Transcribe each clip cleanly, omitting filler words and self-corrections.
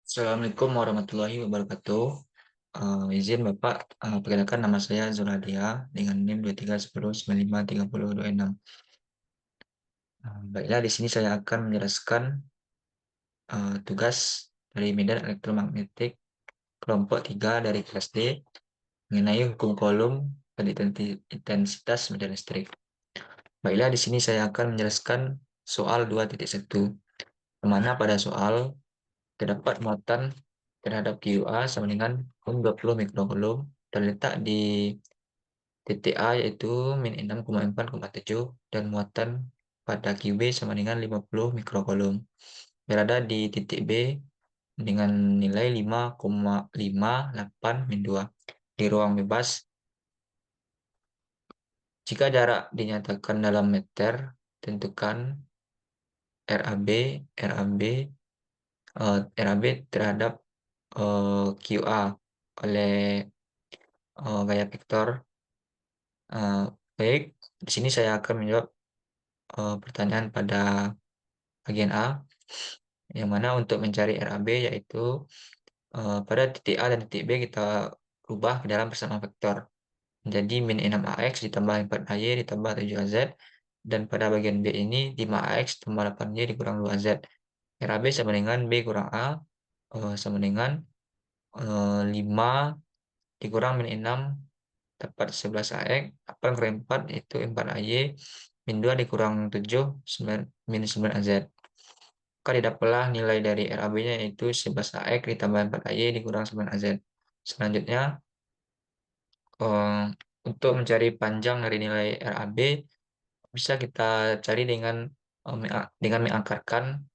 Assalamualaikum warahmatullahi wabarakatuh. Izin Bapak, perkenalkan nama saya Zuladia dengan NIM 2310953026. Baiklah, di sini saya akan menjelaskan tugas dari medan elektromagnetik kelompok 3 dari kelas D mengenai hukum Coulomb dan intensitas medan listrik. Baiklah, di sini saya akan menjelaskan soal 2.1, di mana pada soal terdapat muatan terhadap QA sama dengan 20 mikrocoulomb terletak di titik A yaitu min 6,4,7 dan muatan pada QB sama dengan 50 mikrocoulomb berada di titik B dengan nilai 5,58 min 2 di ruang bebas. Jika jarak dinyatakan dalam meter, tentukan RAB RAB RAB terhadap QA oleh gaya vektor. Baik, di sini saya akan menjawab pertanyaan pada bagian A, yang mana untuk mencari RAB yaitu pada titik A dan titik B kita rubah ke dalam persamaan vektor. Jadi min 6AX ditambah 4AY ditambah 7AZ, dan pada bagian B ini 5AX tambah 8Y dikurang 2AZ. RAB sama dengan B kurang A sama dengan 5 dikurang min 6 dapat 11AX, 8 kurang 4 yaitu 4AY, min 2 dikurang 7 min 9AZ. Maka didapatlah nilai dari RAB-nya yaitu 11AX ditambah 4AY dikurang 9AZ. Selanjutnya, untuk mencari panjang dari nilai RAB, bisa kita cari dengan mengangkatkan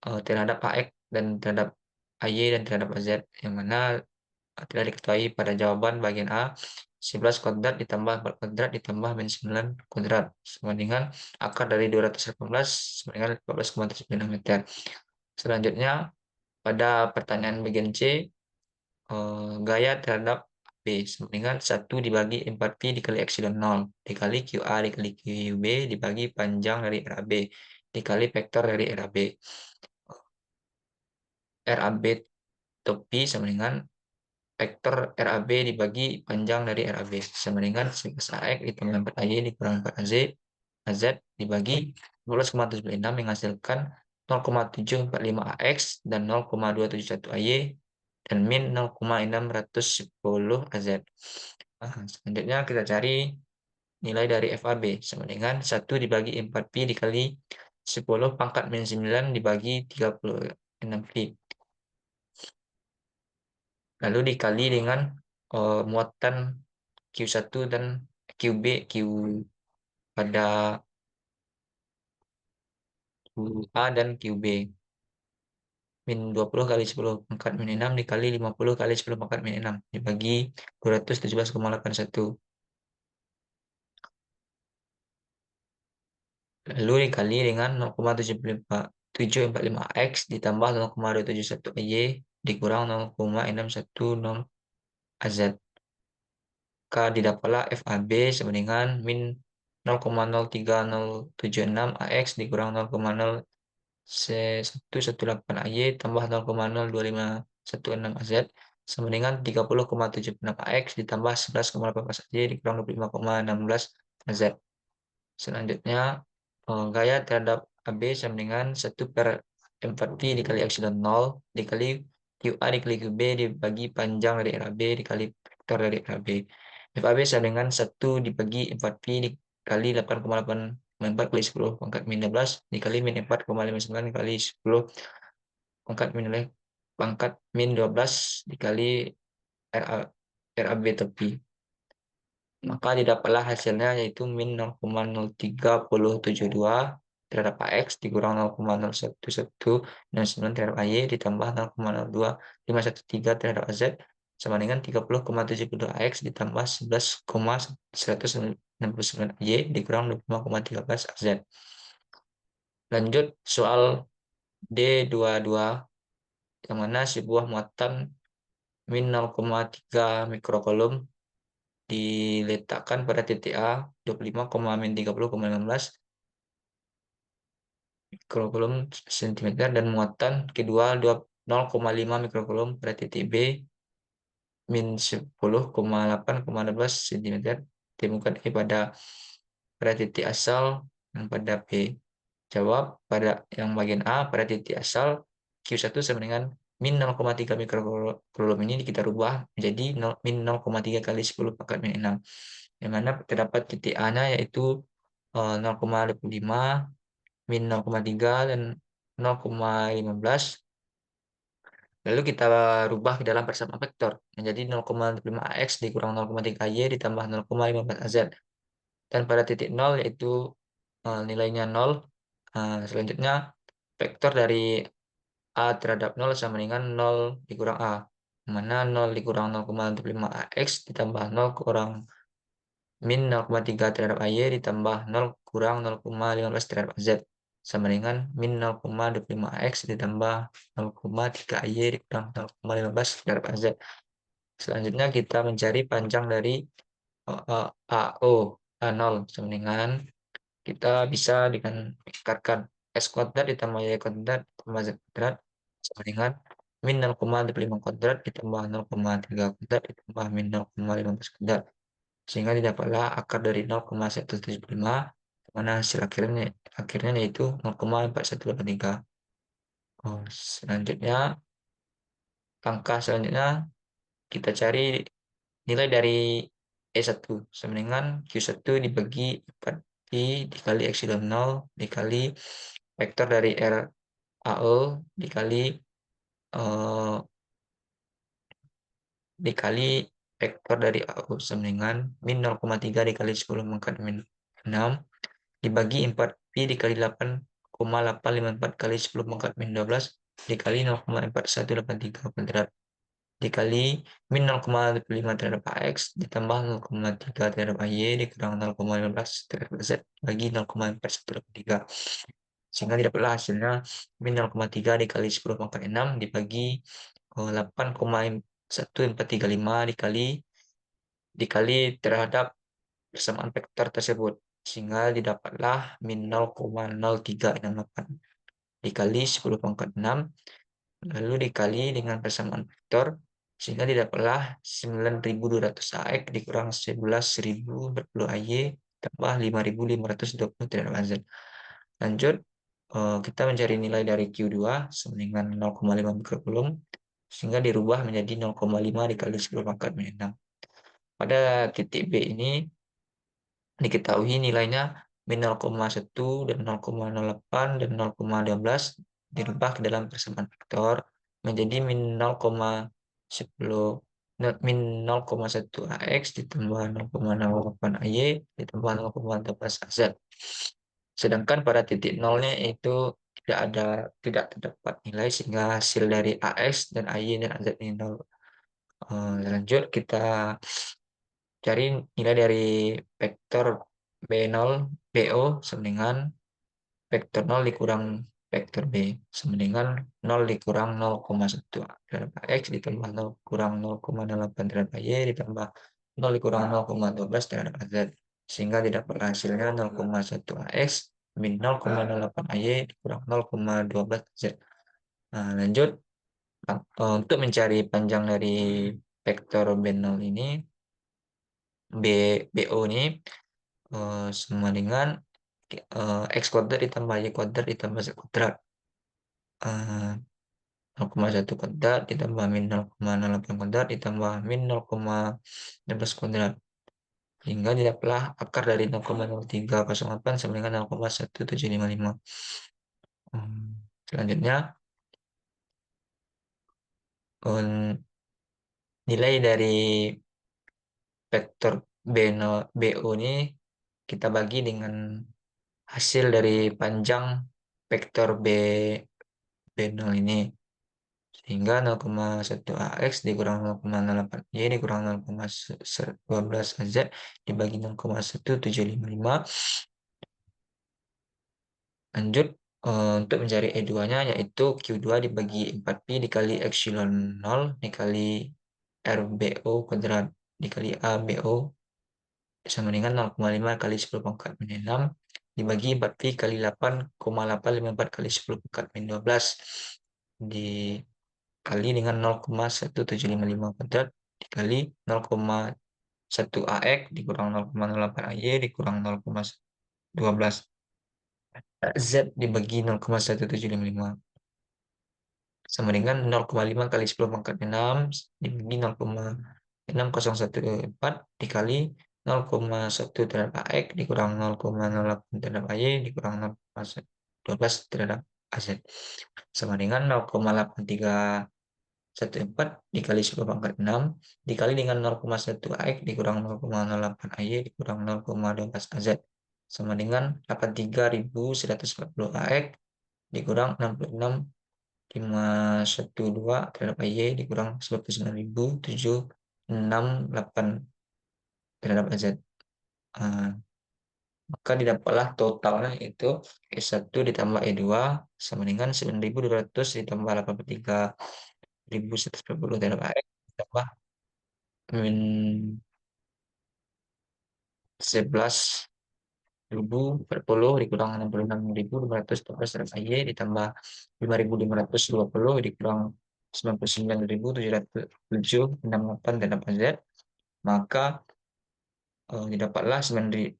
terhadap AX dan terhadap AY dan terhadap AZ, yang mana telah diketahui pada jawaban bagian A, 11 kuadrat ditambah 4 kuadrat ditambah min 9 kuadrat sama dengan akar dari 218 sama dengan 14,79 meter. Selanjutnya, pada pertanyaan bagian C, gaya terhadap B sama dengan 1 dibagi 4Pi dikali epsilon 0 dikali QA dikali QB dibagi panjang dari RAB dikali vektor dari RAB. RAB topi sama dengan vektor RAB dibagi panjang dari RAB sama dengan 11AX ditambah 4AY dikurang 4AZ AZ dibagi 12,76 menghasilkan 0,745AX dan 0,271AY dan min 0,610 AZ. Selanjutnya kita cari nilai dari FAB sama dengan 1 dibagi 4Pi dikali 10 pangkat min 9 dibagi 36 Pi. Lalu dikali dengan muatan Q1 dan QB, Q pada QA dan QB. Min 20 kali 10 pangkat min 6 dikali 50 kali 10 pangkat min 6 dibagi 217,81. Lalu dikali dengan 0,745X ditambah 0,271Y dikurang 0,610 AZ. Maka didapatlah FAB sama dengan min 0,03076 AX dikurang 0,0118AY tambah 0,02516 AZ sama dengan 30,76 AX ditambah 11,18 AY dikurang 25,16 AZ. Selanjutnya, gaya terhadap AB sama dengan 1 per 4Pi dikali epsilon 0 dikali QA dikali QB dibagi panjang dari RAB dikali vektor dari RAB. FAB sama dengan 1 dibagi 4Pi dikali 8,84 kali 10 pangkat min 12 dikali min 4,59 kali 10 pangkat min 12 dikali RAB tepi. Maka didapatlah hasilnya yaitu min 0,03072 terhadap AX dikurang 0,0119 terhadap AY ditambah 0,02513 terhadap AZ sama dengan 30,72 AX ditambah 11,169 AY dikurang 25,13 AZ. Lanjut soal D22, yang mana sebuah muatan min 0,3 mikrocoulomb diletakkan pada titik A 25,-30,16 mikrocoulomb cm dan muatan kedua 0,5 mikrokulum pada titik B, min 10,8,12 cm ditemukan E pada titik asal yang pada B. Jawab pada yang bagian A pada titik asal Q1 sama dengan min 0,3 mikrokulum ini kita rubah menjadi min 0,3 kali 10 pangkat min 6. Yang mana terdapat titik A-nya yaitu 0,25, min 0,3 dan 0,15. Lalu kita rubah ke dalam persamaan vektor menjadi 0,5 AX dikurang 0,3 Y ditambah 0,15 AZ. Dan pada titik 0 yaitu nilainya 0. Selanjutnya vektor dari A terhadap 0 sama dengan 0 dikurang A. Mana 0 dikurang 0,5 AX ditambah 0 kurang min 0,3 terhadap AY ditambah 0 kurang 0,15 terhadap AZ. Sama dengan min 0,25 AX ditambah 0,3 AY dikurang 0,15 terhadap AZ. Selanjutnya kita mencari panjang dari AO A0 sama dengan kita bisa dengan meningkatkan S kuadrat ditambah Y kuadrat ditambah Z kuadrat sama dengan min 0,25 kuadrat ditambah 0,3 kuadrat ditambah min 0,15 kuadrat. Sehingga didapatlah akar dari 0,175 mana hasil akhirnya yaitu 0,4183. Selanjutnya langkah selanjutnya kita cari nilai dari E1 sama dengan Q1 dibagi 4 dikali epsilon 0 dikali vektor dari RAO dikali eh, dikali vektor dari AO sama dengan min 0,3 dikali 10 pangkat min 6 dibagi 4pi dikali 8,854 kali 10 pangkat min 12 dikali 0,4183 kuadrat dikali min 0,5 terhadap AX ditambah 0,3 terhadap AY dikurang 0,15 terhadap Z bagi 0,4183. Sehingga didapatlah hasilnya min 0,3 dikali 10 pangkat 6 dibagi 8,1435 dikali terhadap persamaan vektor tersebut. Sehingga didapatlah min 0,0368 dikali 10 pangkat 6 lalu dikali dengan persamaan vektor sehingga didapatlah 9.200 AX dikurang 11.040 AY tambah 5.520 terhadap AZ. Lanjut, kita mencari nilai dari Q2 sama dengan 0,5 mikrokulum sehingga dirubah menjadi 0,5 dikali 10 pangkat min 6. Pada titik B ini diketahui nilainya min 0,1 dan 0,08 dan 0,12 dirubah ke dalam persamaan vektor menjadi min 0,10 min 0,1 AX ditambah 0,08 AY ditambah 0,12 AZ. Sedangkan pada titik nolnya itu tidak terdapat nilai sehingga hasil dari AX dan AY dan AZ ini 0. Lanjut kita cari nilai dari vektor B0 BO sama dengan vektor 0 dikurang vektor B sama dengan 0 dikurang 0,1 terhadap AX ditambah 0 kurang 0,08 terhadap AY ditambah 0 dikurang 0,12 terhadap AZ. Sehingga didapat hasilnya 0,1 AX min 0,08 AY dikurang 0,12 Z. Nah, lanjut untuk mencari panjang dari vektor B0 ini BO ini sama dengan X kuadrat ditambah Y kuadrat ditambah Z kuadrat. 0,1 kuadrat ditambah min 0,08 kuadrat ditambah min 0,16 kuadrat. Hingga didapatlah akar dari 0,0308 sama dengan 0,1755. Selanjutnya, nilai dari vektor BO ini kita bagi dengan hasil dari panjang vektor B0 ini. Sehingga 0,1 AX dikurang 0,08 Y dikurang 0,12 AZ dibagi 0,1755. Lanjut untuk mencari E2-nya yaitu Q2 dibagi 4pi dikali epsilon 0 dikali RBO kuadrat dikali ABO sama dengan 0,5 kali 10 pangkat min 6 dibagi 4pi kali 8,854 kali 10 pangkat min 12 di kali dengan 0,1755 kuadrat dikali 0,1 AX dikurang 0,08 AY dikurang 0,12 Z dibagi 0,1755 sama dengan 0,5 kali 10 pangkat 6 dibagi 0,6014 dikali 0,1 terhadap AX dikurang 0,08 terhadap AY dikurang 0,12 terhadap AZ sama dengan 0,8314 dikali 10 pangkat 6 dikali dengan 0,1 AX dikurang 0,08 AY dikurang 0,12 AZ sama dengan 83.140 AX dikurang 66.512 terhadap AY dikurang 99.768 terhadap AZ. Maka didapatlah totalnya itu E1 ditambah E2 sama dengan 9.200 ditambah 83.140 terhadap AX ditambah min 11.040 dikurang 66.512 terhadap AY ditambah 5.520 dikurang 99.768 terhadap AZ. Maka didapatlah 92.340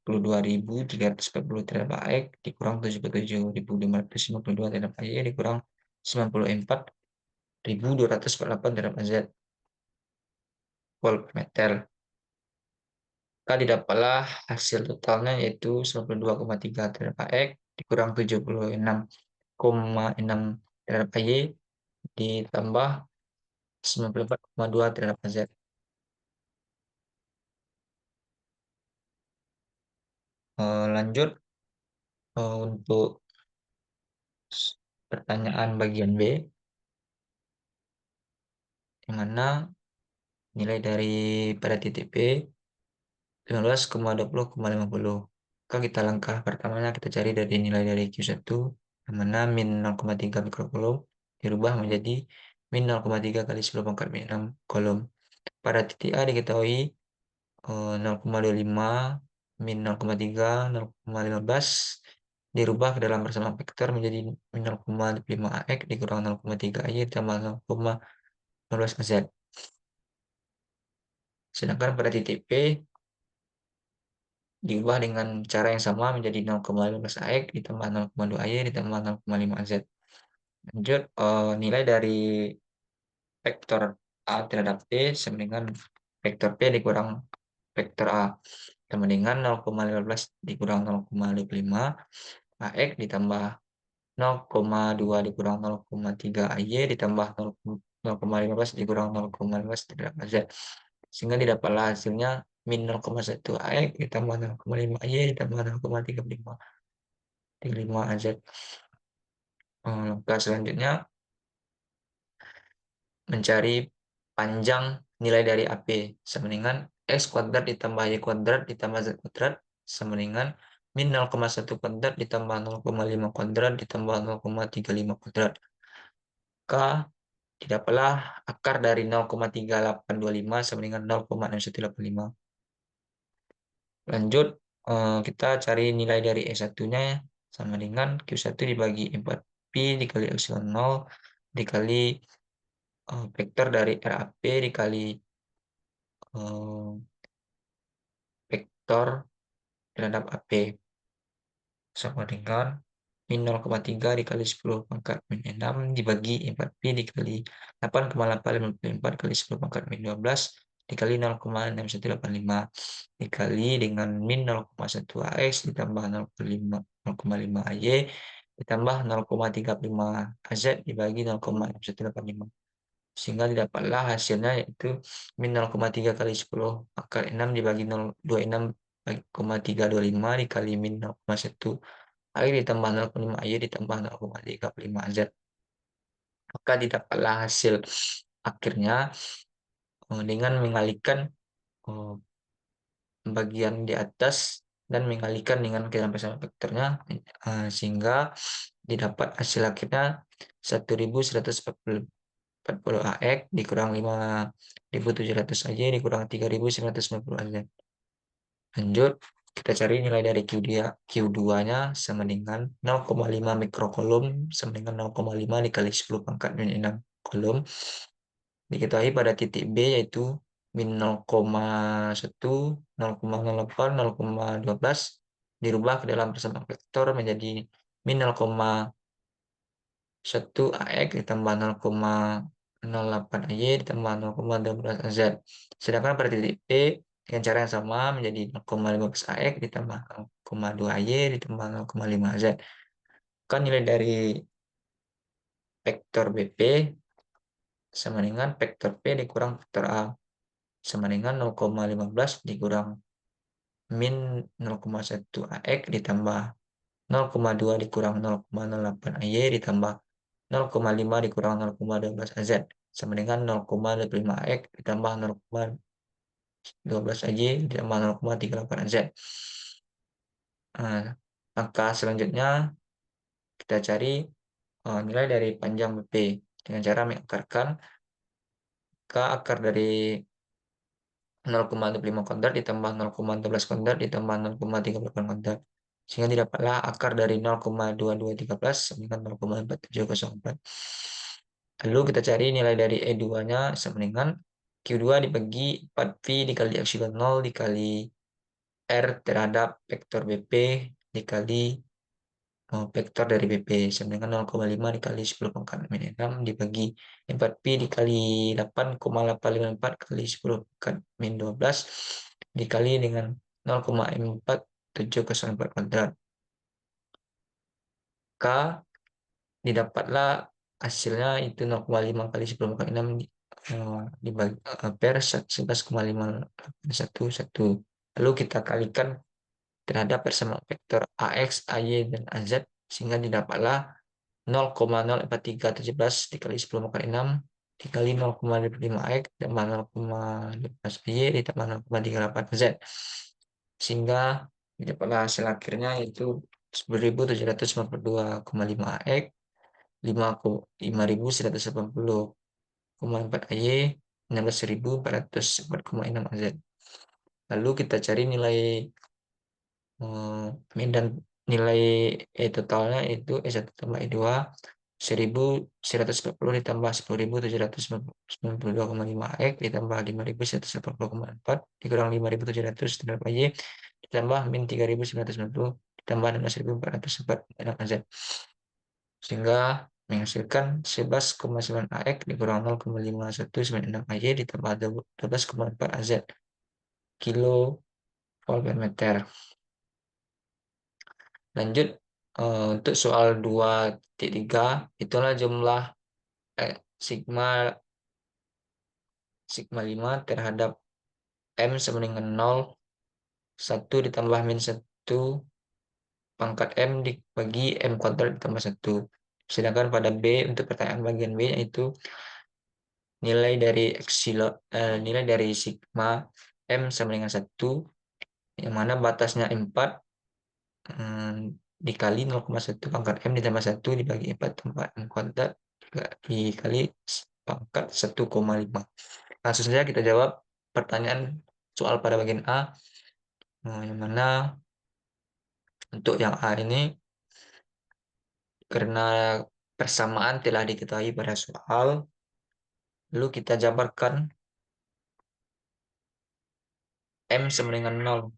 terhadap AX dikurang 77.552 terhadap AY dikurang 94.248 terhadap AZ volt per meter. Maka didapatlah hasil totalnya yaitu 92,3 terhadap AX dikurang 76,6 terhadap AY ditambah 94,2 terhadap AZ. Lanjut untuk pertanyaan bagian B, di mana nilai dari pada titik P 15,20,50. Maka kita langkah pertamanya kita cari dari nilai dari Q1, yang mana min 0,3 mikrokulom dirubah menjadi min 0,3 kali 10 pangkat min 6 kolom. Pada titik A diketahui 0,25 min 0,3 0,15 dirubah ke dalam bersama vektor menjadi min 0,5 AX dikurang 0,3 AY ditambah 0,15 AZ. Sedangkan pada titik P diubah dengan cara yang sama menjadi 0,15 AX ditambah 0,2 AY ditambah 0,5 AZ. Lanjut, nilai dari vektor A terhadap P sama dengan vektor P dikurang vektor A sama dengan 0,15 dikurang 0,25 AX ditambah 0,2 dikurang 0,3 AY ditambah 0,15 dikurang 0,15 terhadap AZ. Sehingga didapatlah hasilnya min 0,1 AX ditambah 0,5 AY ditambah 0,35 AZ. Langkah selanjutnya mencari panjang nilai dari AP sama dengan X kuadrat ditambah Y kuadrat ditambah Z kuadrat sama dengan min 0,1 kuadrat ditambah 0,5 kuadrat ditambah 0,35 kuadrat. Maka didapatlah akar dari 0,3825 sama dengan 0,6185. Lanjut, kita cari nilai dari E1-nya sama dengan Q1 dibagi 4Pi dikali epsilon 0 dikali vektor dari RAP dikali vektor terhadap AP sama dengan min 0,3 dikali 10 pangkat min 6 dibagi 4Pi dikali 8,854 kali 10 pangkat min 12 dikali 0,6185 dikali dengan min 0,1 AX ditambah 0,5 AY ditambah 0,35 AZ dibagi 0,6185 sehingga didapatlah hasilnya yaitu min 0,3 kali 10 pangkat 6 dibagi 0,26,325 dikali min 0,1 AY ditambah 0,5 AY ditambah 0,35 Z. Maka didapatlah hasil akhirnya dengan mengalihkan bagian di atas dan mengalihkan dengan kehilangan bersama vektornya sehingga didapat hasil akhirnya 1.140 AX dikurang 5.700 AY dikurang 3.990 AZ. Lanjut, kita cari nilai dari Q2-nya sama dengan 0,5 mikrokolom sama dengan 0,5 dikali 10 pangkat min 6. kolom. Diketahui pada titik B yaitu min 0,1, 0,08, 0,12 dirubah ke dalam persamaan vektor menjadi min 0,1 AX ditambah 0,08 AY ditambah 0,12 AZ. Sedangkan pada titik P dengan cara yang sama menjadi 0,15 AX ditambah 0,2 AY ditambah 0,5 AZ. Kan nilai dari vektor BP sama dengan vektor P dikurang vektor A sama dengan 0,15 dikurang min 0,1 AX ditambah 0,2 dikurang 0,08 AY ditambah 0,5 dikurang 0,12 AZ sama dengan 0,25 AX ditambah 0,12 AY ditambah 0,38 AZ. Nah, langkah selanjutnya kita cari nilai dari panjang BP dengan cara mengakarkan ke akar dari 0,25 kuadrat ditambah 0,12 kuadrat ditambah 0,38 kuadrat. Sehingga didapatlah akar dari 0,2213 sama dengan 0,4704. Lalu kita cari nilai dari E2-nya sama dengan Q2 dibagi 4V dikali epsilon 0 dikali R terhadap vektor BP dikali vektor dari BP sama dengan 0,5 dikali 10 pangkat min 6 dibagi 4pi dikali 8,854 kali 10 pangkat min 12 dikali dengan 0,4704 kuadrat. K didapatlah hasilnya itu 0,5 kali 10 pangkat 6 dibagi per 11,581. Lalu kita kalikan terhadap persamaan vektor AX, AY, dan AZ sehingga didapatlah 0,04317 dikali 10 pangkat 6 dikali 0,5 X tambah 0,15 Y ditambah 0,38 Z sehingga didapatlah hasil akhirnya yaitu 10.792,5 X 5.180,4 Y 16.404,6 Z. Lalu kita cari nilai dan nilai totalnya itu E1 tambah E2 1.140 ditambah 10.792,5 X ditambah 5.180,4 dikurang 5.700 Y ditambah min 3.990 ditambah 16.404 Z sehingga menghasilkan 11,9 AX dikurang 0,5196 AY ditambah 12,4 AZ kilo volt per meter. Lanjut untuk soal 2.3 itulah jumlah sigma 5 terhadap M sama dengan 0 1 ditambah min 1 pangkat M dibagi M kuadrat ditambah 1. Sedangkan pada B untuk pertanyaan bagian B yaitu nilai dari nilai dari sigma M sama dengan 1 yang mana batasnya 4 dikali 0,1 pangkat M ditambah 1 dibagi 4 tambah M kuadrat dikali pangkat 1,5. Langsung saja kita jawab pertanyaan soal pada bagian A. Yang mana untuk yang A ini karena persamaan telah diketahui pada soal, lalu kita jabarkan M sama dengan 0.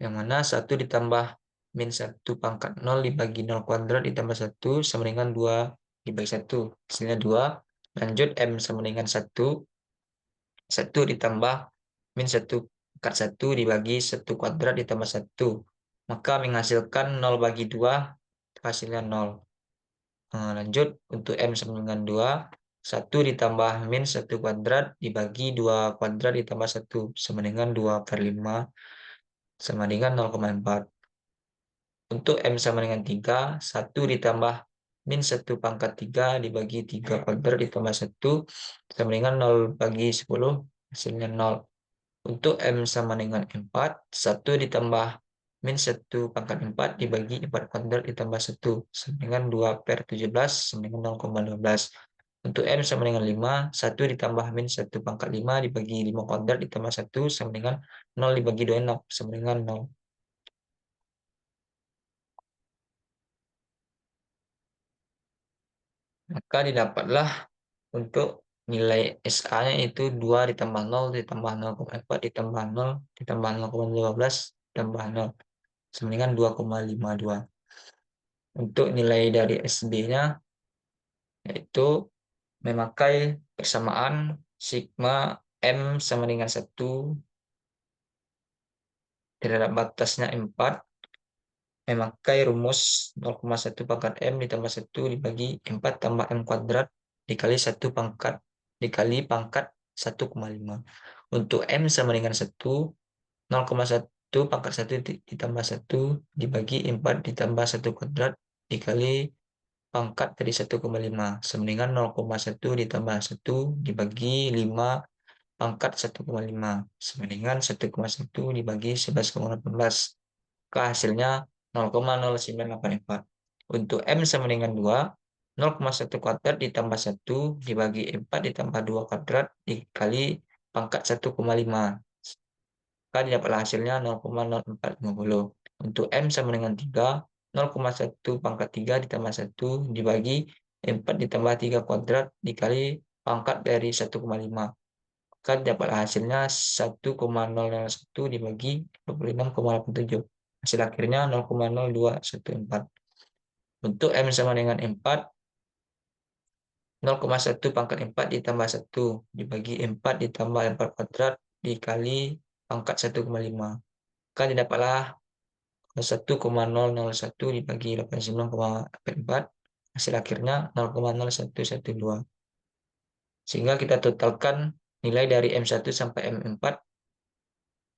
Yang mana 1 ditambah min 1 pangkat 0 dibagi 0 kuadrat ditambah 1 sama dengan 2 dibagi 1. Hasilnya 2. Lanjut M sama dengan 1. 1 ditambah min 1 pangkat 1 dibagi 1 kuadrat ditambah 1. Maka menghasilkan 0 bagi 2 hasilnya 0. Lanjut untuk M sama dengan 2. 1 ditambah min 1 kuadrat dibagi 2 kuadrat ditambah 1 sama dengan 2/5 sama dengan 0,4. Untuk M sama dengan 3, 1 ditambah min 1 pangkat 3 dibagi 3 kuadrat ditambah 1 sama dengan 0 bagi 10 hasilnya 0. Untuk M sama dengan 4, 1 ditambah min 1 pangkat 4 dibagi 4 kuadrat ditambah 1 sama dengan 2/17 sama dengan 0,12. Untuk M sama dengan 5, 1 ditambah min 1 pangkat 5 dibagi 5 kuadrat ditambah 1 sama dengan 0 dibagi 2 sama dengan 0. Maka didapatlah untuk nilai SA-nya itu 2 ditambah 0 ditambah 0,4 ditambah 0 ditambah 0,15 ditambah 0 sama dengan 2,52. Untuk nilai dari SB-nya yaitu memakai persamaan sigma M sama dengan 1 terhadap batasnya 4, memakai rumus 0,1 pangkat M ditambah 1 dibagi 4 tambah M kuadrat dikali 1 pangkat dikali pangkat 1,5. Untuk M sama dengan 1, 0,1 pangkat 1 ditambah 1 dibagi 4 ditambah 1 kuadrat dikali pangkat dari 1,5 sama dengan 0,1 ditambah 1 dibagi 5 pangkat 1,5 sama dengan 1,1 dibagi 11,18. Hasilnya 0,0984. Untuk M sama dengan 2, 0,1 kuadrat ditambah 1 dibagi 4 ditambah 2 kuadrat dikali pangkat 1,5. Maka didapatlah hasilnya 0,0450. Untuk M sama dengan 3, 0,1 pangkat 3 ditambah 1 dibagi 4 ditambah 3 kuadrat dikali pangkat dari 1,5. Maka didapatlah hasilnya 1,001 dibagi 26,87. Hasil akhirnya 0,0214. Untuk M sama dengan 4, 0,1 pangkat 4 ditambah 1 dibagi 4 ditambah 4 kuadrat dikali pangkat 1,5. Maka didapatlah 1,001 dibagi 89,4. Hasil akhirnya 0,0112. Sehingga kita totalkan nilai dari M1 sampai M4,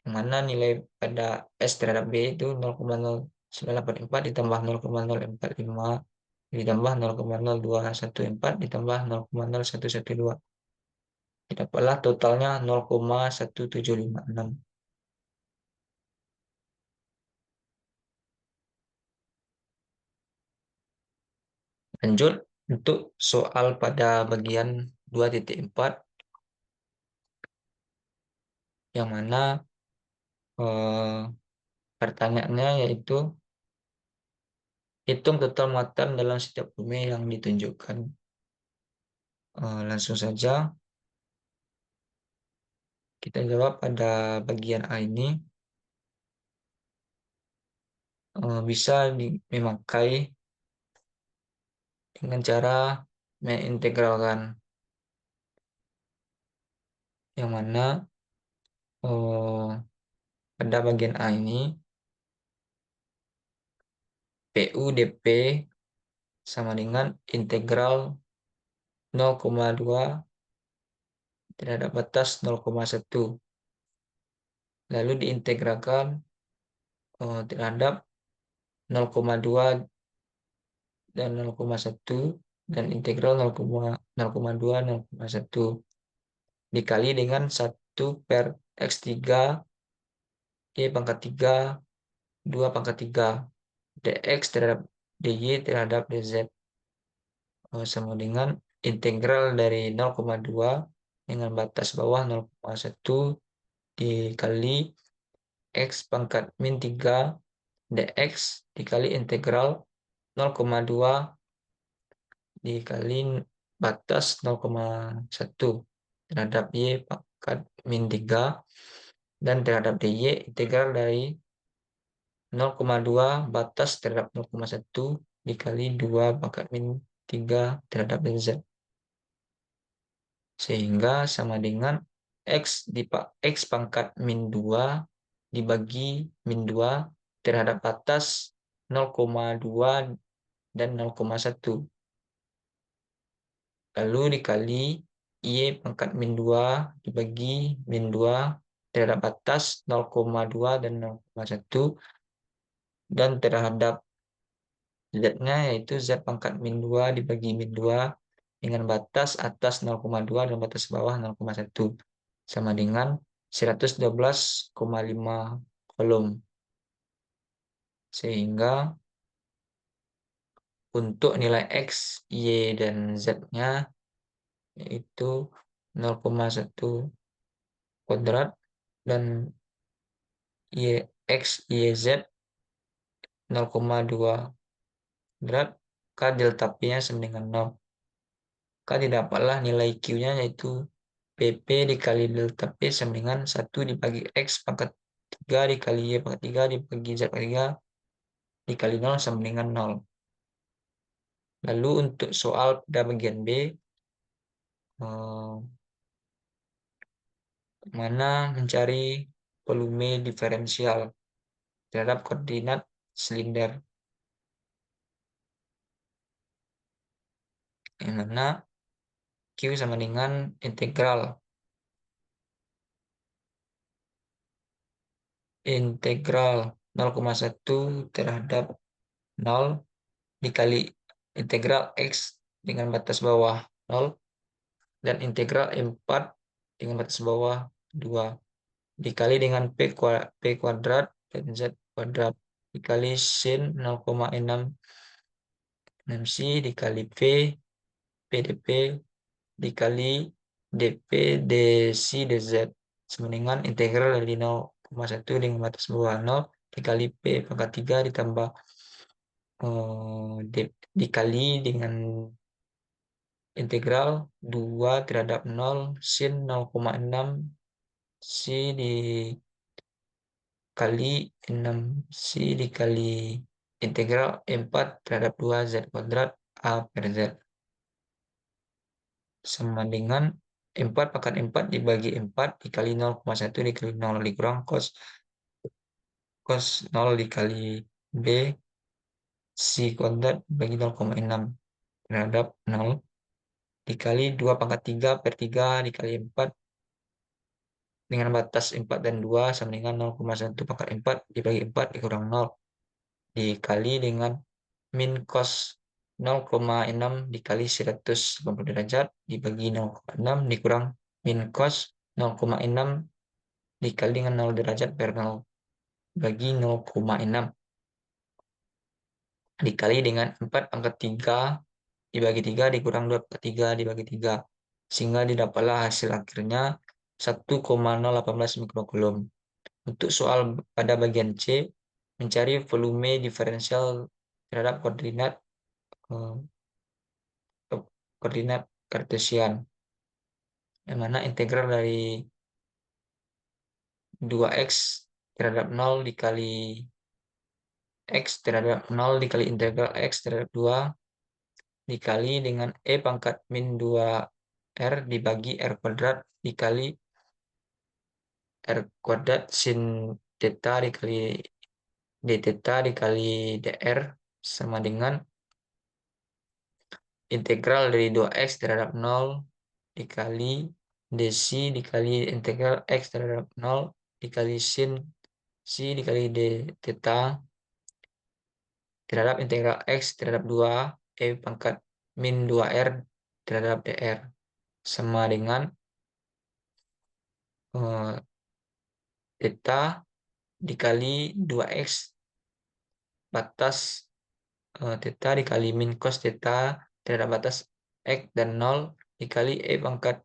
yang mana nilai pada S terhadap B itu 0,0984 ditambah 0,045 ditambah 0,0214 ditambah 0,0112. Didapatlah totalnya 0,1756. Lanjut untuk soal pada bagian 2.4, yang mana eh, pertanyaannya yaitu hitung total muatan dalam setiap volume yang ditunjukkan. Langsung saja kita jawab pada bagian A ini. Bisa memakai dengan cara mengintegralkan, yang mana pada bagian A ini PU dP sama dengan integral 0,2 terhadap batas 0,1, lalu diintegralkan terhadap 0,2 dan 0,1 dan integral 0,2 0,1 dikali dengan 1 per X3 Y pangkat 3 2 pangkat 3 dx terhadap dy terhadap dz sama dengan integral dari 0,2 dengan batas bawah 0,1 dikali X pangkat min 3 dx dikali integral 0,2 dikali batas 0,1 terhadap Y pangkat min 3 dan terhadap dy integral dari 0,2 batas terhadap 0,1 dikali 2 pangkat min 3 terhadap z. Sehingga sama dengan X pangkat min 2 dibagi min 2 terhadap batas 0,2 dan 0,1. Lalu dikali Y pangkat min 2 dibagi min 2 terhadap batas 0,2 dan 0,1 dan terhadap Z-nya yaitu Z pangkat min 2 dibagi min 2 dengan batas atas 0,2 dan batas bawah 0,1 sama dengan 112,5 kolom. Sehingga untuk nilai X, Y, dan Z-nya yaitu 0,1 kuadrat dan X, Y, Z 0,2 kuadrat, maka delta P-nya sama dengan 0. maka didapatlah nilai Q-nya yaitu PP dikali delta P sama dengan 1 dibagi X pangkat 3 dikali Y pangkat 3 dibagi Z pangkat 3 dikali 0 sama dengan 0. Lalu untuk soal pada bagian B, mana mencari volume diferensial terhadap koordinat silinder. Yang mana Q sama dengan integral 0,1 terhadap 0 dikali integral X dengan batas bawah 0 dan integral 4 dengan batas bawah 2 dikali dengan P kuadrat dan Z kuadrat dikali sin 0,6 6C dikali P dP dikali dP dC dZ sama dengan integral dari 0,1 dengan batas bawah 0 dikali P pangkat 3 ditambah dikali dengan integral 2 terhadap 0 sin 0,6 C dikali 6C dikali integral 4 terhadap 2 Z kuadrat A per Z sama dengan 4 pangkat 4 dibagi 4 dikali 0,1 dikali 0 dikurang cos 0 dikali B C kuadrat bagi 0,6 terhadap 0 dikali 2 pangkat 3 per 3 dikali 4 dengan batas 4 dan 2 sama dengan 0,1 pangkat 4 dibagi 4 dikurang 0 dikali dengan min cos 0,6 dikali 180 derajat dibagi 0,6 dikurang min cos 0,6 dikali dengan 0 derajat per 0 bagi 0,6 dikali dengan 4 pangkat 3 dibagi 3 dikurang 2 pangkat 3 dibagi 3 sehingga didapatlah hasil akhirnya 1,018 mikrokulum. Untuk soal pada bagian C, mencari volume diferensial terhadap koordinat kartesian, yang mana integral dari 2x terhadap 0 dikali x terhadap 0 dikali integral x terhadap 2 dikali dengan e pangkat min 2r dibagi r kuadrat dikali r kuadrat sin theta dikali d theta dikali dr sama dengan integral dari 2x terhadap 0 dikali dc dikali integral x terhadap 0 dikali sin c dikali d theta terhadap integral x terhadap 2 e pangkat min 2r terhadap dr sama dengan theta dikali 2x batas theta dikali min cos theta terhadap batas x dan 0 dikali e pangkat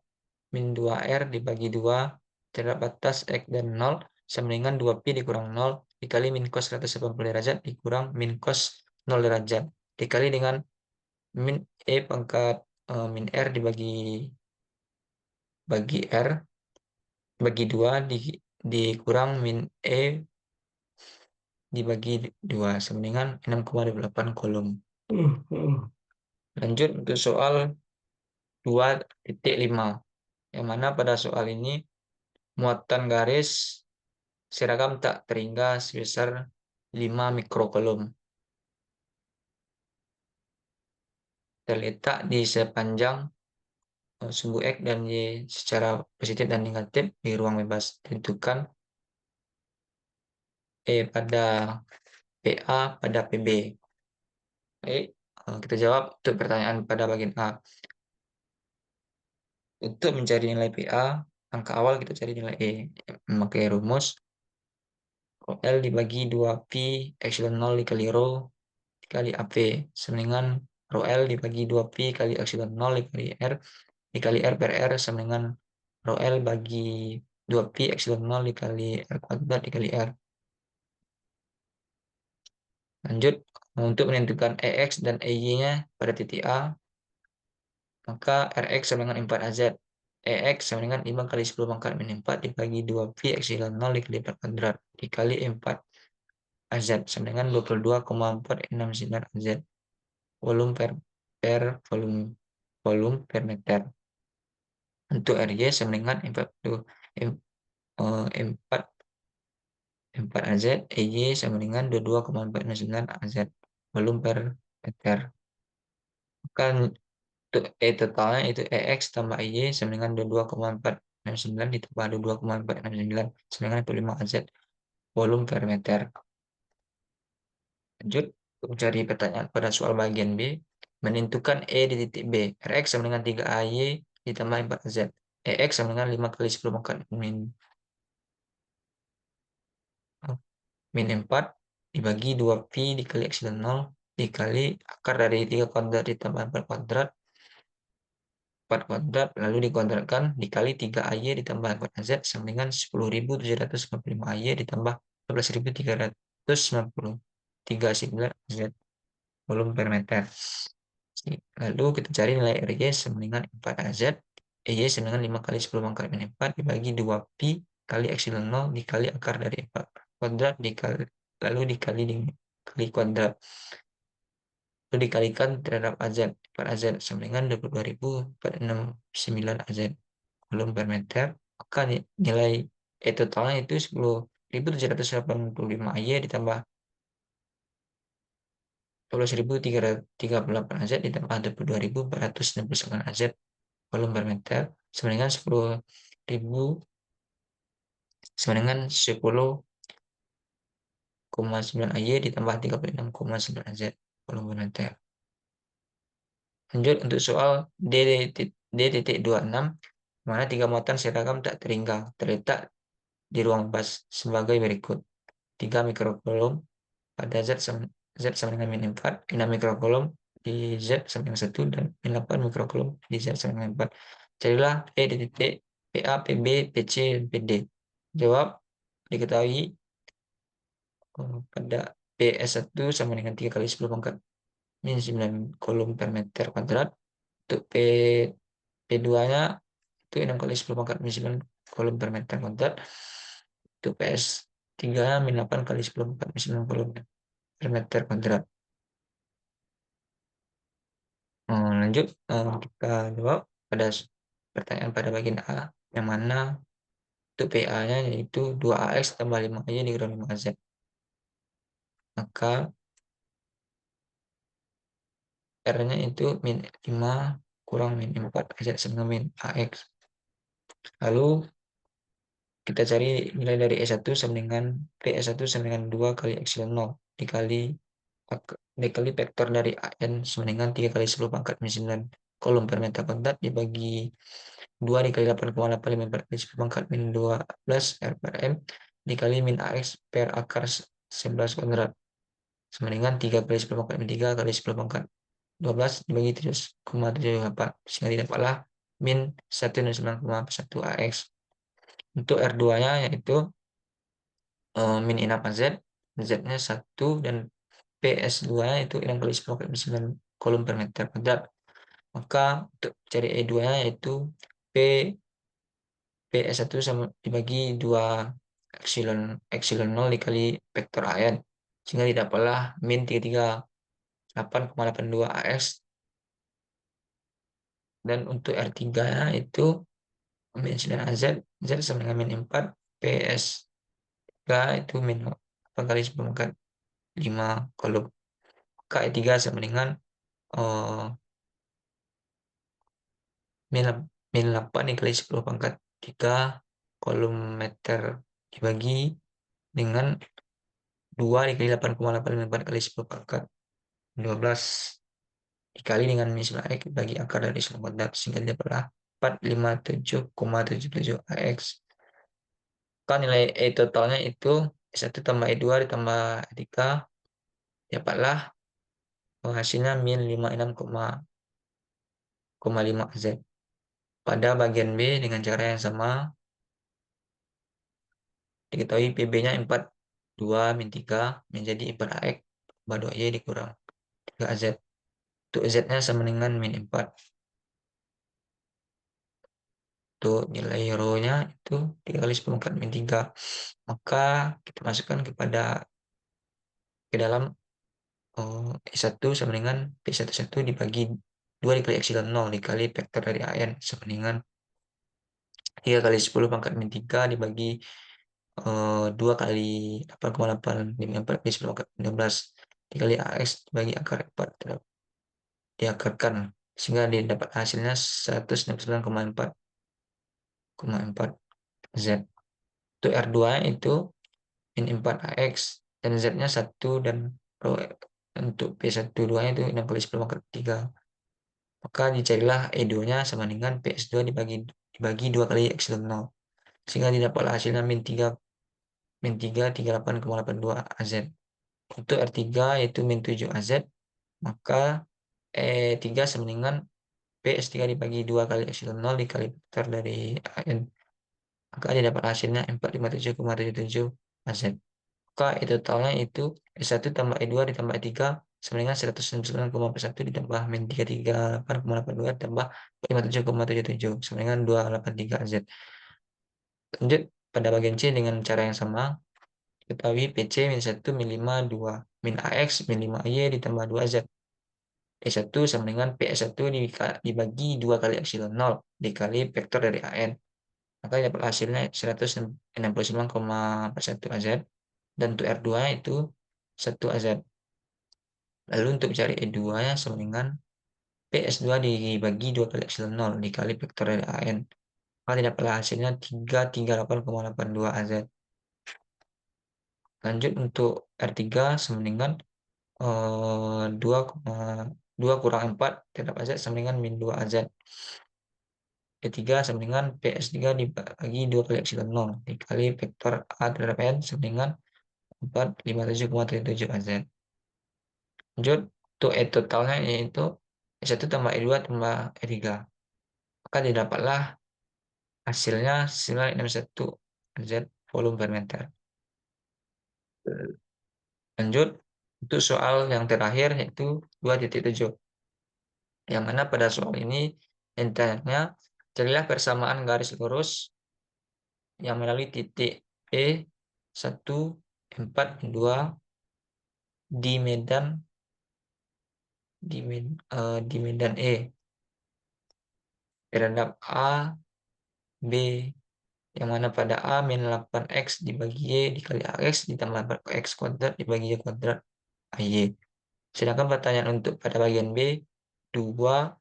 min 2r dibagi 2 terhadap batas x dan 0 sama dengan 2pi dikurang 0 dikali min cos 180 derajat dikurang min cos 0 derajat dikali dengan min e pangkat min r bagi r bagi 2 dikurang min e dibagi 2 sama dengan 6,8 kolom. Lanjut untuk soal 2.5 yang mana pada soal ini muatan garis seragam tak terhingga sebesar 5 mikrokolom terletak di sepanjang sumbu X dan Y secara positif dan negatif di ruang bebas. Tentukan E pada PA pada PB. Baik, kita jawab untuk pertanyaan pada bagian A. Untuk mencari nilai PA, angka awal kita cari nilai E. Memakai rumus L dibagi 2pi epsilon 0 dikali rho dikali AP sama dengan rho L dibagi 2pi kali epsilon 0 dikali R per R sama dengan rho L bagi 2pi epsilon 0 dikali R kuadrat dikali R. Lanjut, untuk menentukan EX dan EY-nya pada titik A, Maka Rx sama dengan 4AZ. EX sama dengan 5 kali 10 pangkat min 4 dibagi 2Pi epsilon 0 dikali 4 kuadrat dikali 4 AZ sama dengan 22,469 AZ. Volume per volume per meter. Untuk RY sama dengan 4 AZ, EY sama dengan 22,469 AZ. Volume per meter. Kan untuk totalnya itu EX tambah EY sama dengan 22,469 ditambah 22,469 sama dengan 5 AZ. Volume per meter. Lanjut, untuk mencari pertanyaan pada soal bagian B, menentukan E di titik B. Rx sama dengan 3AY ditambah 4Z. EX sama dengan 5 kali 10 pangkat min 4 dibagi 2Pi dikali epsilon 0 dikali akar dari 3 kuadrat ditambah 4 kuadrat 4 kuadrat lalu dikuadratkan dikali 3AY ditambah 4AZ sama dengan 10.755AY ditambah 12.393 AZ volume per meter. Lalu kita cari nilai RY sama dengan 4AZ, EY sama dengan 5 kali 10 pangkat min 4 dibagi 2Pi kali epsilon 0 dikali akar dari 4 kuadrat dikali lalu dikali kuadrat lalu dikalikan terhadap AZ 4AZ sama dengan 22.469 AZ volume per meter. Maka nilai totalnya itu 10.785 AY ditambah 12.338 AZ ditambah 22.469 AZ volume per meter sama dengan 10.000 sama dengan 10,9 AY ditambah 36,9 AZ volume per meter. Lanjut untuk soal D.26, mana 3 muatan seragam tak terhingga terletak di ruang bebas sebagai berikut. 3 mikrokulum pada Z sama dengan min 4, 6 mikrokulum di Z sama dengan 1, dan min 8 mikrokulum di Z sama dengan 4. Carilah E di titik PA, PB, PC, dan PD. Jawab diketahui pada PS1 sama dengan 3 kali 10 pangkat min 9 kolom per meter kuadrat. Untuk P2-nya itu 6 kali 10 pangkat min 9 kolom per meter kuadrat. Untuk PS3 min 8 kali 10 pangkat min 9 kolom per meter kuadrat. Lanjut, kita jawab pada pertanyaan pada bagian A, yang mana untuk PA-nya yaitu 2AX tambah 5Y dikurang 5Z. Maka R-nya itu min 5 kurang min 4 AZ sama min AX. Lalu kita cari nilai dari E1 sama dengan PS1 sama dengan 2 kali epsilon 0 dikali vektor dari AN sama dengan 3 kali 10 pangkat min 9 kolom per meter kuadrat dibagi 2 dikali 8,854 kali 10 pangkat min 12 R per M dikali min AX per akar 11 kuadrat sama dengan 3 kali 10 pangkat min 3 kali 10 pangkat 12 dibagi 7,78 sehingga didapatlah min 109,1 AX. Untuk R2-nya yaitu min 6 AZ, Z-nya 1 dan PS2-nya itu 6 kali 10 kali 9 kolom per meter kuadrat. Maka untuk cari E2-nya yaitu P PS1 sama dibagi 2 epsilon 0 dikali vektor AN sehingga didapatlah min 338,82 AX. Dan untuk R3-nya itu min 9 AZ, Z sama dengan min 4, PS3 itu min 8 kali 10 pangkat 5 kolom. Maka E3 sama dengan min 8 dikali 10 pangkat 3 kolom meter dibagi dengan 2 dikali 8,854 kali 10 pangkat 12 dikali dengan min 9 AX bagi akar dari 10 kuadrat sehingga dapatlah 457,77 AX. Kan nilai E totalnya itu E1 tambah E2 ditambah E3 dapatlah hasilnya min 56,5 Z. Pada bagian B dengan cara yang sama diketahui PB-nya 4 2 min 3 menjadi 4 AX tambah 2Y dikurang 3 AZ. Untuk Z-nya sama dengan min 4. Untuk nilai rho-nya itu 3 kali 10 pangkat min 3. Maka kita masukkan ke dalam E1 sama dengan P11 dibagi 2 dikali epsilon 0 dikali vektor dari AN sama dengan 3 kali 10 pangkat min 3 dibagi 2 kali 8,8 4 kali 10 pangkat 16 dikali AX dibagi akar 4 diakarkan sehingga didapat hasilnya 169,4 Z. Untuk R2 itu min 4 AX dan Z-nya 1 dan rho untuk P12 itu 6 kali 10 pangkat 3. Maka dicarilah E2-nya sama dengan PS2 dibagi 2 kali epsilon 0. Sehingga didapatlah hasilnya min 3 38,82 AZ. Untuk R3 yaitu min 7 AZ, maka E3 sama dengan PS3 dibagi 2 kali epsilon 0 dikali vektor dari AN. Maka didapat hasilnya 457,77 AZ. Maka totalnya itu E1 tambah E2 ditambah E3 sama dengan 199,41 ditambah min 338,82 ditambah 57,77 sama dengan 283 Z. Lanjut pada bagian C dengan cara yang sama. Ketahui PC min 1 min 5 2 min AX min 5 AY ditambah 2 Z. E1 sama dengan PS1 dibagi 2 kali epsilon 0 dikali vektor dari AN. Maka dapat hasilnya 169,41 AZ. Dan untuk R2 itu 1 AZ. Lalu untuk cari E2 ya sama dengan PS2 dibagi 2 kali epsilon 0 dikali vektor dari AN. Maka didapatlah hasilnya 338,82 AZ. Lanjut untuk R3 sama dengan 2 kurang 4 terhadap AZ sama dengan min 2 AZ. E3 sama dengan PS3 dibagi 2 kali epsilon 0 dikali vektor A terhadap N sama dengan 457,37 AZ. Lanjut untuk E totalnya yaitu E1 tambah E2 tambah E3. Maka didapatlah hasilnya 961 Z volume per meter. Lanjut untuk soal yang terakhir yaitu 2.7. Yang mana pada soal ini intinya carilah persamaan garis lurus yang melalui titik P1, 4, 2 di medan E terhadap A, B, yang mana pada A min 8X dibagi Y dikali AX ditambah X kuadrat dibagi Y kuadrat AY. Sedangkan pertanyaan untuk pada bagian B, 2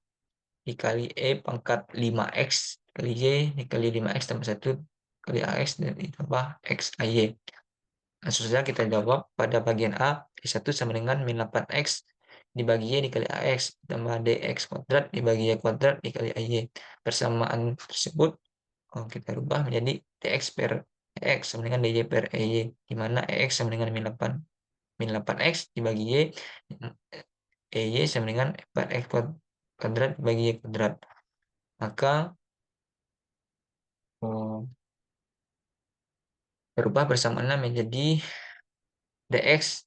dikali E pangkat 5X dikali Y dikali 5X tambah 1 kali AX dan ditambah X AY. Langsung saja kita jawab pada bagian A, E1 sama dengan min 8X dibagi Y dikali AX tambah DX kuadrat dibagi Y kuadrat dikali AY. Persamaan tersebut kita rubah menjadi DX per EX sama dengan DJ per EY, di mana EX sama dengan min 8X dibagi Y, EY sama dengan 4X kuadrat dibagi Y kuadrat. Maka berubah persamaannya menjadi DX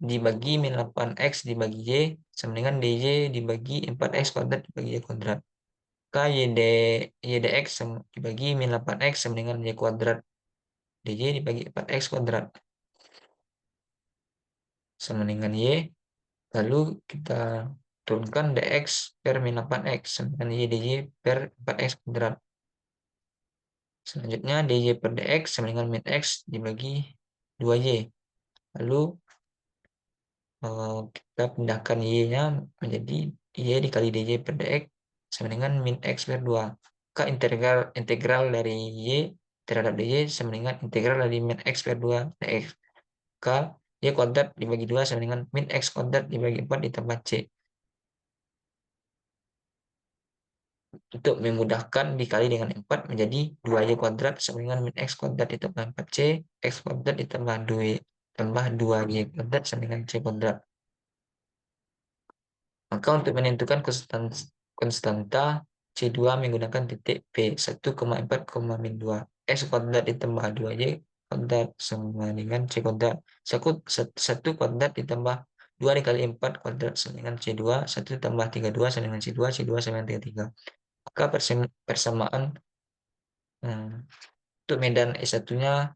dibagi min 8X dibagi Y sama dengan DJ dibagi 4X kuadrat dibagi Y kuadrat. Maka YDX dibagi min 8X sama dengan Y kuadrat DJ dibagi 4X kuadrat sama dengan Y. Lalu kita turunkan dx per min 8x sama dengan y dy per 4x kuadrat. Selanjutnya dy per dx sama dengan min x dibagi 2y. Lalu kita pindahkan y-nya menjadi y dikali dy per dx sama dengan min x per 2. Maka integral dari y terhadap dy sama dengan integral dari min x per 2 dx. Maka y kuadrat dibagi 2 sama dengan min x kuadrat dibagi 4 ditambah c. Untuk memudahkan dikali dengan 4 menjadi 2y kuadrat sama dengan min x kuadrat ditambah 4c, x kuadrat ditambah 2y tambah 2y kuadrat sama dengan c kuadrat. Maka untuk menentukan konstanta C2 menggunakan titik P 1,4, min 2. X kuadrat ditambah 2y kuadrat sama dengan c kuadrat. 1 kuadrat ditambah 2 dikali 4 kuadrat sama dengan C2, 1 tambah 32 sama dengan C2, C2 sama dengan 33. Maka persamaan Untuk medan S1-nya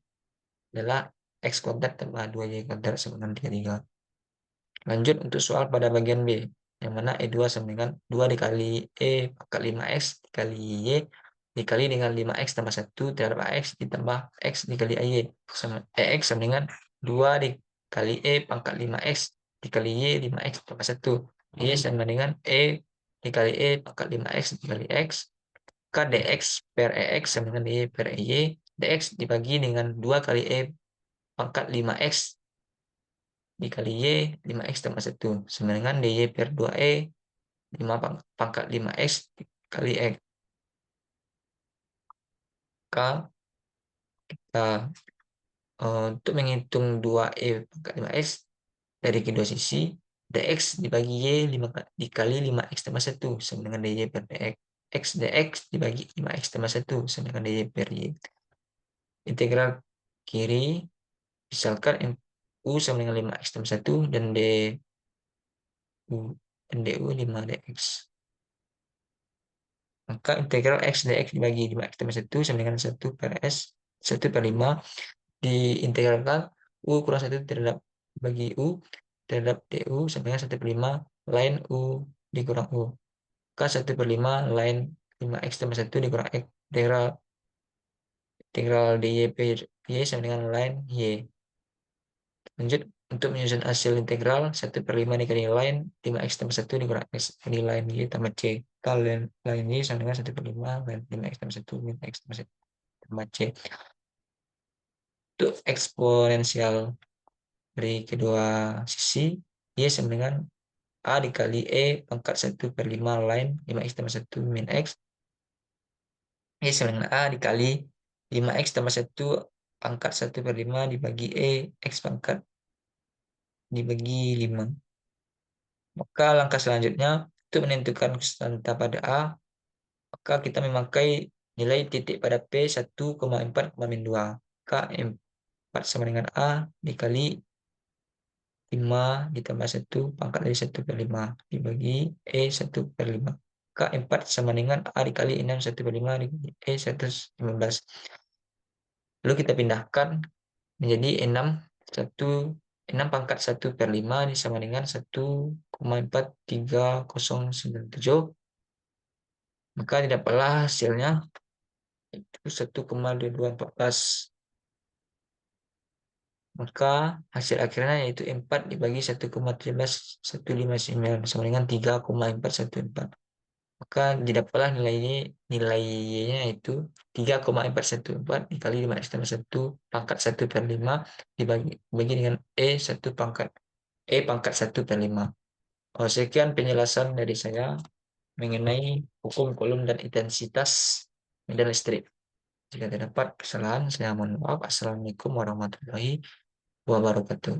adalah X kuadrat tambah 2Y kuadrat sama dengan 33. Lanjut untuk soal pada bagian B, yang mana E2 sama dengan 2 dikali E pangkat 5X dikali Y dikali dengan 5X tambah 1 terhadap AX ditambah X dikali AY. EX sama dengan 2 dikali E pangkat 5X dikali Y 5X tambah 1. Y sama dengan E dikali E pangkat 5X dikali X. Maka DX per EX sama dengan Y per EY. DX dibagi dengan 2 kali E pangkat 5X dikali Y 5X tambah 1 sama dengan DY per 2E 5 pangkat 5X dikali X. Maka untuk menghitung 2E pangkat 5X dari kedua sisi, dx dibagi Y 5 dikali 5X tambah 1 sama dengan DY per dx. X dx dibagi 5X tambah 1 sama dengan DY per Y. Integral kiri, misalkan U sama dengan 5X tambah 1 dan DU 5dx. Maka integral X dx dibagi 5X tambah 1 sama dengan 1 per S, 1 per 5 diintegralkan U kurang 1 terhadap bagi U terhadap DU sama dengan 1 per 5 lain U dikurang U. Maka 1 per 5 lain 5X tambah 1 dikurang X. Integral DY per Y sama dengan lain Y. Lanjut, untuk menyusun hasil integral 1 per 5 dikali lain 5X tambah 1 dikurang X. Ini lain Y tambah C. Kalian lain Y sama dengan 1 per 5 lain 5X tambah 1 min X tambah 1 tambah C. Untuk eksponensial dari kedua sisi, Y sama dengan A dikali E pangkat 1 per 5 lain 5X tambah 1 min X. Y sama dengan A dikali 5X tambah 1 pangkat 1 per 5 dibagi E X pangkat dibagi 5. Maka langkah selanjutnya untuk menentukan konstanta pada A, maka kita memakai nilai titik pada P 1,4, min 2. Maka 4 sama dengan A dikali 5 ditambah 1 pangkat dari 1 per 5 dibagi E 1 per 5. Maka 4 sama dengan A dikali 6 1 per 5 dibagi E 115. Lalu kita pindahkan menjadi 6 pangkat 1 per 5 sama dengan 1,43097. Maka didapatlah hasilnya itu 1,2214. Maka hasil akhirnya yaitu 4 dibagi 1,13159 sama dengan 3,414. Maka didapatlah nilai Y-nya yaitu 3,414 dikali 5X tambah 1 pangkat 1 per 5 dibagi dengan E pangkat 1 per 5. Sekian penjelasan dari saya mengenai hukum Coulomb dan intensitas medan listrik. Jika terdapat kesalahan, saya mohon maaf. Assalamualaikum warahmatullahi wabarakatuh.